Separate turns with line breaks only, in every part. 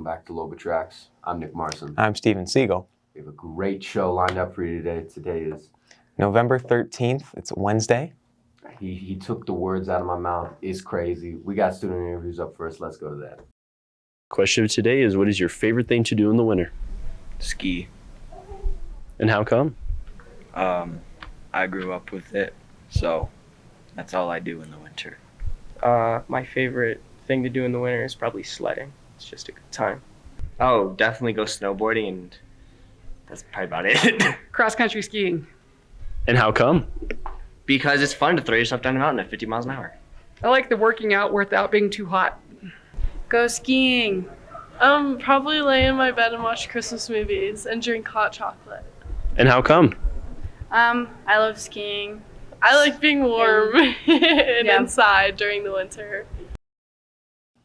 back to LoboTrax. I'm Nick Marson.
I'm Steven Siegel.
We have a great show lined up for you today. Today is
November 13th. It's Wednesday.
He took the words out of my mouth. It's crazy. We got student interviews up first. Let's go to that.
Question of today is, what is your favorite thing to do in the winter?
Ski.
And how come?
I grew up with it, so that's all I do in the winter.
My favorite thing to do in the winter is probably sledding. It's just a good time.
Oh, definitely go snowboarding, and that's probably about it.
Cross-country skiing.
And how come?
Because it's fun to throw yourself down a mountain at 50 miles an hour.
I like the working out without being too hot.
Go skiing. Probably lay in my bed and watch Christmas movies and drink hot chocolate.
And how come?
I love skiing. I like being warm and inside during the winter.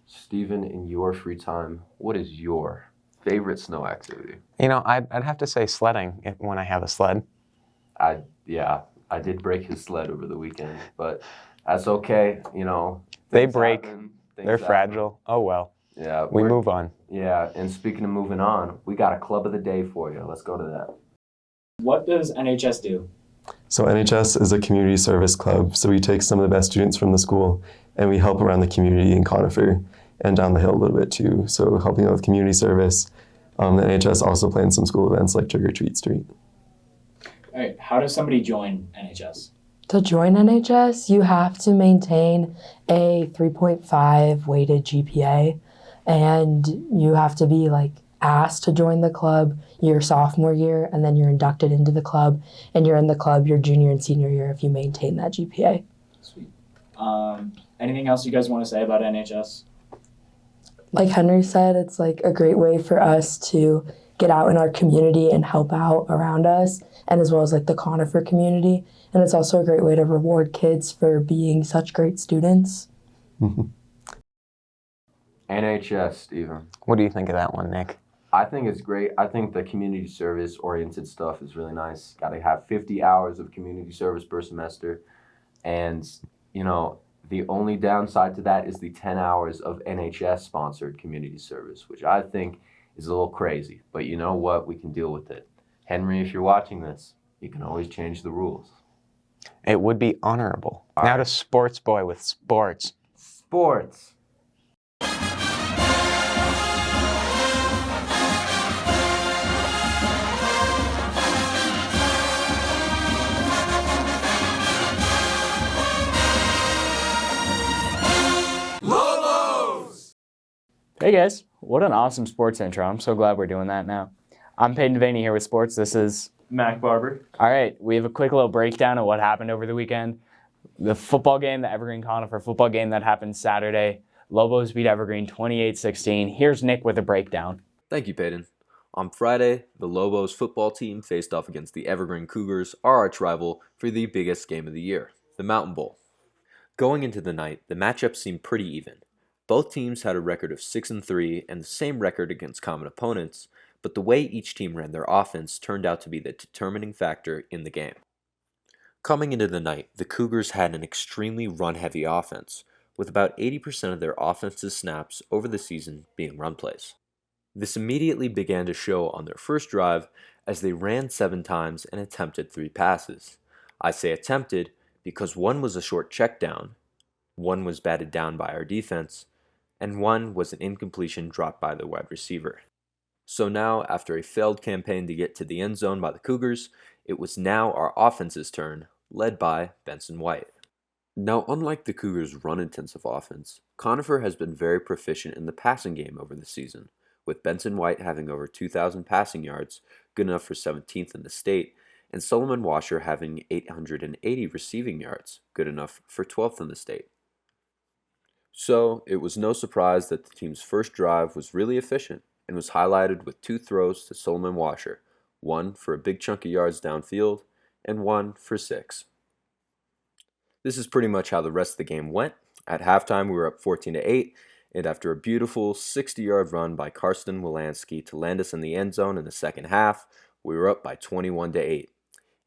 Steven, in your free time, what is your favorite snow activity?
You know, I'd have to say sledding when I have a sled.
I did break his sled over the weekend, but that's okay. You know,
They break.
things
They're
happen.
fragile. Oh well.
Yeah,
We move on.
Yeah, and speaking of moving on, we got a club of the day for you. Let's go to that.
What does NHS do?
So NHS is a community service club. So we take some of the best students from the school and we help around the community in Conifer and down the hill a little bit too. So helping out with community service. The NHS also plans some school events like Trick or Treat Street.
All right, how does somebody join NHS?
To join NHS, you have to maintain a 3.5 weighted GPA, and you have to be asked to join the club your sophomore year, and then you're inducted into the club, and you're in the club your junior and senior year if you maintain that GPA.
Sweet. Anything else you guys want to say about NHS?
Like Henry said, it's a great way for us to get out in our community and help out around us, and as well as the Conifer community. And it's also a great way to reward kids for being such great students.
NHS, Steven.
What do you think of that one, Nick?
I think it's great. I think the community service oriented stuff is really nice. Got to have 50 hours of community service per semester. And, you know, the only downside to that is the 10 hours of NHS sponsored community service, which I think is a little crazy. But you know what? We can deal with it. Henry, if you're watching this, you can always change the rules.
It would be honorable. Now to Sports Boy with sports.
Sports.
Hey guys, what an awesome sports intro. I'm so glad we're doing that now. I'm Peyton Devaney here with sports. This is
Mac Barber.
all right. We have a quick little breakdown of what happened over the weekend. The football game, the Evergreen Conifer football game that happened Saturday. Lobos beat Evergreen 28-16. Here's Nick with a breakdown.
Thank you, Peyton. On Friday, the Lobos football team faced off against the Evergreen Cougars, our arch rival, for the biggest game of the year, the Mountain Bowl. Going into the night, the matchup seemed pretty even. Both teams had a record of 6-3 and the same record against common opponents, but the way each team ran their offense turned out to be the determining factor in the game. Coming into the night, the Cougars had an extremely run-heavy offense, with about 80% of their offensive snaps over the season being run plays. This immediately began to show on their first drive as they ran 7 times and attempted 3 passes. I say attempted because one was a short check down, one was batted down by our defense, and one was an incompletion dropped by the wide receiver. So now, after a failed campaign to get to the end zone by the Cougars, it was now our offense's turn, led by Benson White. Now, unlike the Cougars' run-intensive offense, Conifer has been very proficient in the passing game over the season, with Benson White having over 2,000 passing yards, good enough for 17th in the state, and Solomon Washer having 880 receiving yards, good enough for 12th in the state. So, it was no surprise that the team's first drive was really efficient and was highlighted with 2 throws to Solomon Washer, one for a big chunk of yards downfield and one for 6. This is pretty much how the rest of the game went. At halftime, we were up 14-8, and after a beautiful 60-yard run by Karsten Wilansky to land us in the end zone in the second half, we were up by 21-8,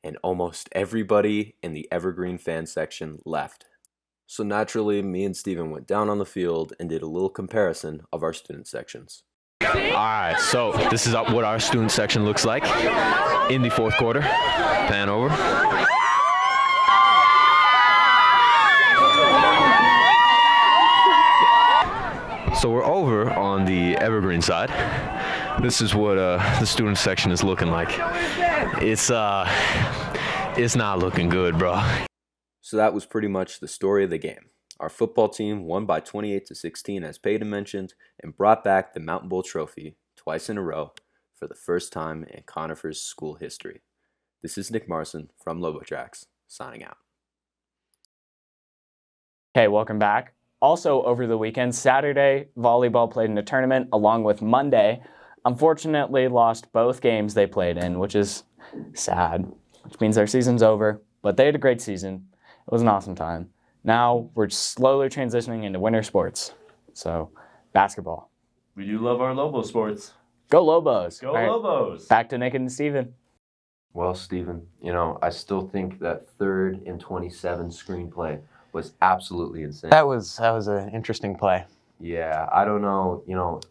and almost everybody in the Evergreen fan section left. So naturally, me and Steven went down on the field and did a little comparison of our student sections.
right, so this is what our student section looks like in the fourth quarter. Pan over. So we're over on the Evergreen side. This is what the student section is looking like. It's not looking good, bro.
So that was pretty much the story of the game. Our football team won by 28-16, as Peyton mentioned, and brought back the Mountain Bowl trophy twice in a row for the first time in Conifer's school history. This is Nick Marson from LoboTrax, signing out.
Okay, welcome back. Also, over the weekend, Saturday, volleyball played in a tournament, along with Monday. Unfortunately, lost both games they played in, which is sad, which means their season's over. But they had a great season. It was an awesome time. Now we're slowly transitioning into winter sports. So, basketball.
We do love our Lobo sports.
Go Lobos.
Go
All right,
Lobos.
back to Nick and Steven.
Well, Steven, I still think that 3rd and 27 screenplay was absolutely insane.
That was an interesting play.
Yeah, I don't know,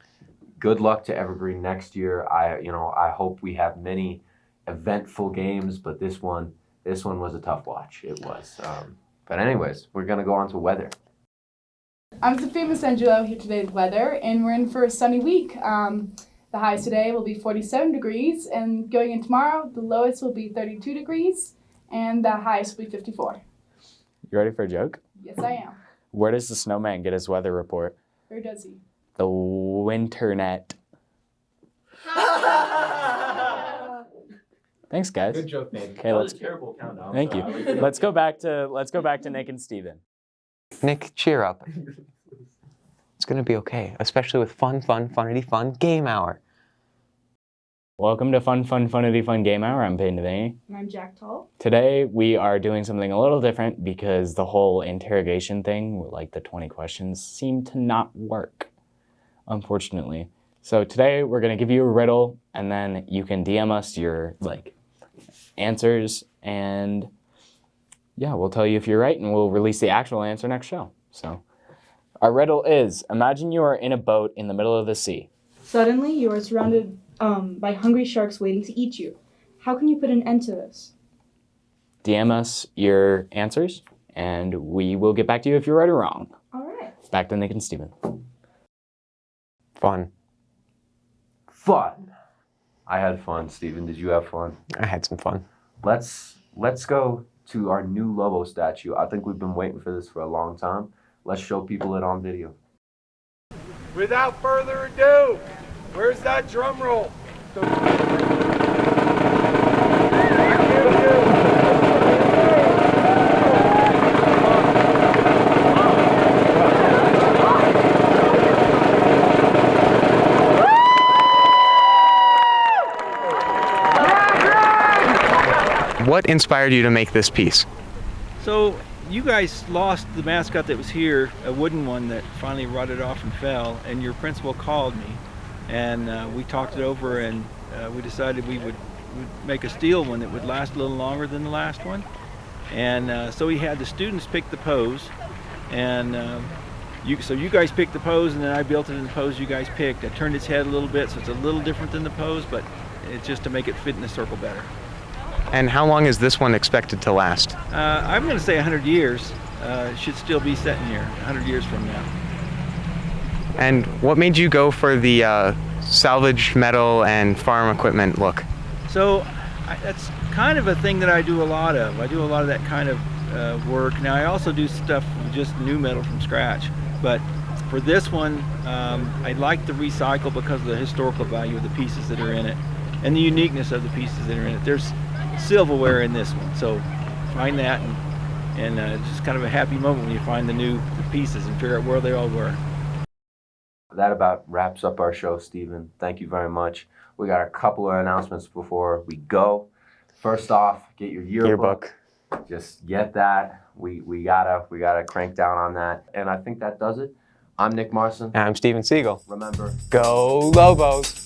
good luck to Evergreen next year. I hope we have many eventful games, but this one was a tough watch. It was. But anyways, we're going to go on to weather.
I'm Sophia Masangelo here today with weather, and we're in for a sunny week. The highs today will be 47 degrees, and going in tomorrow, the lowest will be 32 degrees, and the highest will be 54.
You ready for a joke?
Yes, I am.
Where does the snowman get his weather report?
Where does he?
The winternet. Thanks, guys.
Good joke, Nate.
Okay, let's.
Terrible countdown.
Thank you. Let's go back to Nick and Steven.
Nick, cheer up. It's gonna be okay, especially with funnity fun game hour.
Welcome to Funnity Fun Game Hour. I'm Peyton Devaney.
And I'm Jack Tall.
Today we are doing something a little different because the whole interrogation thing, like the 20 questions, seemed to not work, unfortunately. So today we're gonna give you a riddle, and then you can DM us your answers, and yeah, we'll tell you if you're right, and we'll release the actual answer next show. So our riddle is: imagine you are in a boat in the middle of the sea.
Suddenly, you are surrounded by hungry sharks waiting to eat you. How can you put an end to this?
DM us your answers, and we will get back to you if you're right or wrong.
All right.
Back to Nick and Steven.
Fun.
I had fun. Steven, did you have fun?
I had some fun.
Let's go to our new Lobo statue. I think we've been waiting for this for a long time. Let's show people it on video.
Without further ado, where's that drum roll?
What inspired you to make this piece?
So you guys lost the mascot that was here, a wooden one that finally rotted off and fell, and your principal called me, and we talked it over, and we decided we would make a steel one that would last a little longer than the last one. And so we had the students pick the pose, and so you guys picked the pose, and then I built it in the pose you guys picked. I turned its head a little bit, so it's a little different than the pose, but it's just to make it fit in the circle better.
And how long is this one expected to last?
I'm going to say 100 years. It should still be sitting here 100 years from now.
And what made you go for the salvage metal and farm equipment look?
So that's kind of a thing that I do a lot of. I do a lot of that kind of work. Now I also do stuff just new metal from scratch. But for this one, I like to recycle because of the historical value of the pieces that are in it and the uniqueness of the pieces that are in it. There's silverware in this one, so find that, and it's just kind of a happy moment when you find the pieces and figure out where they all were.
That about wraps up our show, Steven. Thank you very much. We got a couple of announcements before we go. First off, get your yearbook. Just get that. We gotta crank down on that. And I think that does it. I'm Nick Marson.
And I'm Steven Siegel.
Remember,
go Lobos!